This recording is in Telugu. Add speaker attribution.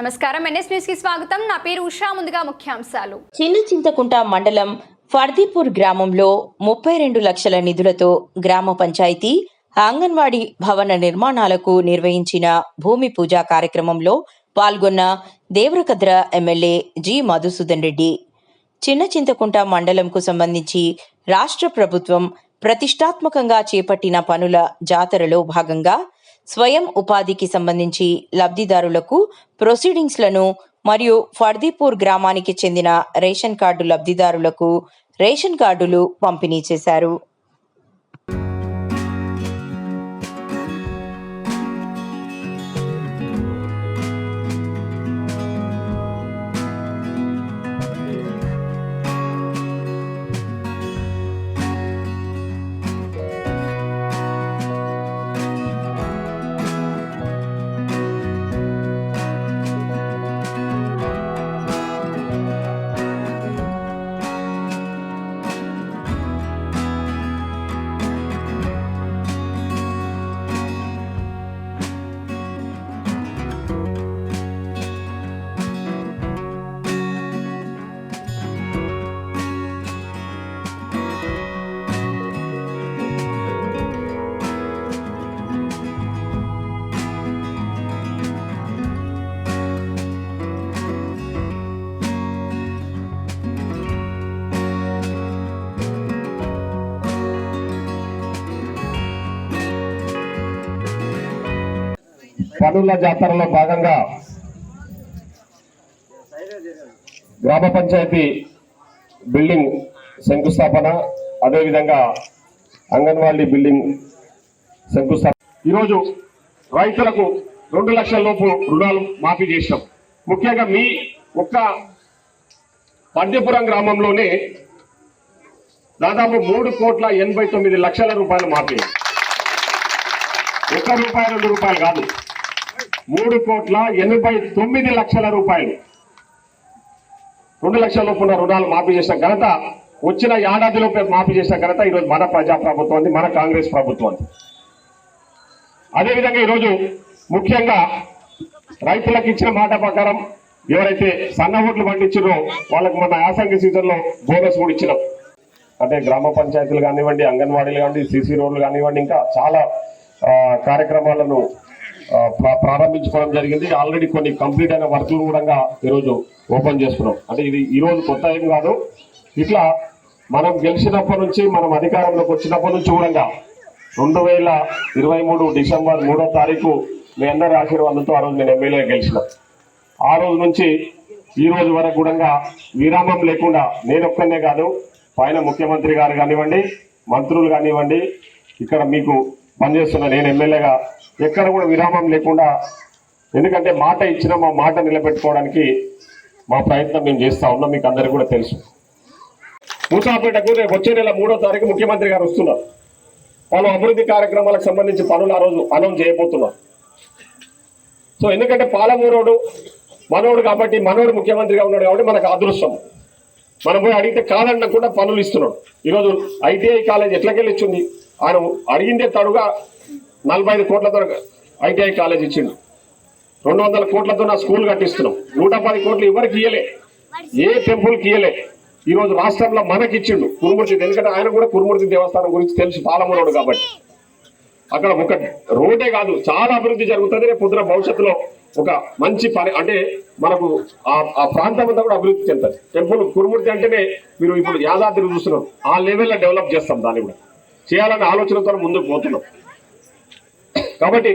Speaker 1: నమస్కారం, ఎన్ఎస్ న్యూస్ కి స్వాగతం. నా పేరు ఉషా. ముందుగా ముఖ్యాంశాలు.
Speaker 2: చిన్న చింతకుంట మండలం ఫర్దీపూర్ గ్రామంలో 32 లక్షల నిధులతో గ్రామ పంచాయతీ అంగన్వాడీ భవన నిర్మాణాలకు నిర్వహించిన భూమి పూజ కార్యక్రమంలో పాల్గొన్న దేవరకద్ర ఎమ్మెల్యే జి మధుసూదన్ రెడ్డి. చిన్న చింతకుంట మండలంకు సంబంధించి రాష్ట్ర ప్రభుత్వం ప్రతిష్టాత్మకంగా చేపట్టిన పనుల జాతరలో భాగంగా స్వయం ఉపాధికి సంబంధించి లబ్ధిదారులకు ప్రొసీడింగ్స్లను మరియు ఫర్దీపూర్ గ్రామానికి చెందిన రేషన్ కార్డు లబ్ధిదారులకు రేషన్ కార్డులు పంపిణీ చేశారు.
Speaker 3: పనుల జాతరలో భాగంగా గ్రామ పంచాయతీ బిల్డింగ్ శంకుస్థాపన, అదేవిధంగా అంగన్వాడీ బిల్డింగ్ శంకుస్థాపన. ఈరోజు రైతులకు 2 లక్షల లోపు రుణాలు మాఫీ చేసినాం. ముఖ్యంగా మీ ఒక్క ఫర్దీపురం గ్రామంలోనే దాదాపు 3,89,00,000 రూపాయలు మాఫీ. 1 రూపాయి 2 రూపాయలు కాదు, 3,89,00,000 రూపాయలు 2 లక్షల లోపు రుణాలు మాఫీ చేసిన ఘనత, వచ్చిన ఏడాదిలోపే మాఫీ చేసిన ఘనత ఈరోజు మన ప్రజా ప్రభుత్వం, మన కాంగ్రెస్ ప్రభుత్వం. అదేవిధంగా ఈరోజు ముఖ్యంగా రైతులకు ఇచ్చిన మాట ప్రకారం ఎవరైతే సన్న ఓట్లు పండించారో వాళ్ళకు మన యాసంగి సీజన్లో బోనస్ కూడా ఇచ్చినాం. అంటే గ్రామ పంచాయతీలు కానివ్వండి, అంగన్వాడీలు కానివ్వండి, సీసీ రోడ్లు కానివ్వండి, ఇంకా చాలా కార్యక్రమాలను ప్రారంభించుకోవడం జరిగింది. ఆల్రెడీ కొన్ని కంప్లీట్ అయిన వర్క్లు కూడా ఈరోజు ఓపెన్ చేస్తున్నాం. అంటే ఇది ఈరోజు కొత్త ఏం కాదు. ఇట్లా మనం గెలిచినప్పటి నుంచి, మనం అధికారంలోకి వచ్చినప్పటి నుంచి కూడా 2023 డిసెంబర్ 3వ తారీఖు మీ అందరి ఆశీర్వాదంతో ఆ రోజు నేను ఎమ్మెల్యే గెలిచిన. ఆ రోజు నుంచి ఈ రోజు వరకు కూడా విరామం లేకుండా నేను ఒక్కనే కాదు, పైన ముఖ్యమంత్రి గారు కానివ్వండి, మంత్రులు కానివ్వండి, ఇక్కడ మీకు పనిచేస్తున్న నేను ఎమ్మెల్యేగా ఎక్కడ కూడా విరామం లేకుండా, ఎందుకంటే మాట ఇచ్చిన మా మాట నిలబెట్టుకోవడానికి మా ప్రయత్నం మేము చేస్తూ ఉన్నాం. మీకు అందరికీ కూడా తెలుసు. మూసాపేటకు రేపు వచ్చే నెల 3వ తారీఖు ముఖ్యమంత్రి గారు వస్తున్నారు. వాళ్ళు అభివృద్ధి కార్యక్రమాలకు సంబంధించి పనులు ఆ రోజు అనౌన్స్ చేయబోతున్నారు. సో ఎందుకంటే పాలమూరోడు మనోడు కాబట్టి, మనోడు ముఖ్యమంత్రిగా ఉన్నాడు కాబట్టి మనకు అదృష్టం. మనం పోయి అడిగితే కాదన్న కూడా పనులు ఇస్తున్నాడు. ఈరోజు ఐటీఐ కాలేజ్ ఎట్లకెళ్ళి ఇచ్చింది, ఆయన అడిగిందే తడుగా 45 కోట్లతో ఐటీఐ కాలేజ్ ఇచ్చిండు. 200 కోట్లతో నా స్కూల్ కట్టిస్తున్నాం. 110 కోట్లు ఎవరికి ఇయ్యలే, ఏ టెంపుల్కి ఇయ్యలే. ఈరోజు రాష్ట్రంలో మనకి ఇచ్చిండు కురుమూర్తి. ఎందుకంటే ఆయన కూడా కురుమూర్తి దేవస్థానం గురించి తెలుసు, పాలమూరోడు కాబట్టి. అక్కడ ఒక రోడ్డే కాదు, చాలా అభివృద్ధి జరుగుతుంది. రేపు పొద్దున భవిష్యత్తులో ఒక మంచి పని, అంటే మనకు ఆ ప్రాంతం అంతా కూడా అభివృద్ధి చెందుతుంది. టెంపుల్ కురుమూర్తి అంటేనే మీరు ఇప్పుడు యాదాద్రి చూస్తున్నారు, ఆ లెవెల్లో డెవలప్ చేస్తాం. దాన్ని కూడా చేయాలనే ఆలోచనతో ముందుకు పోతున్నాం. కాబట్టి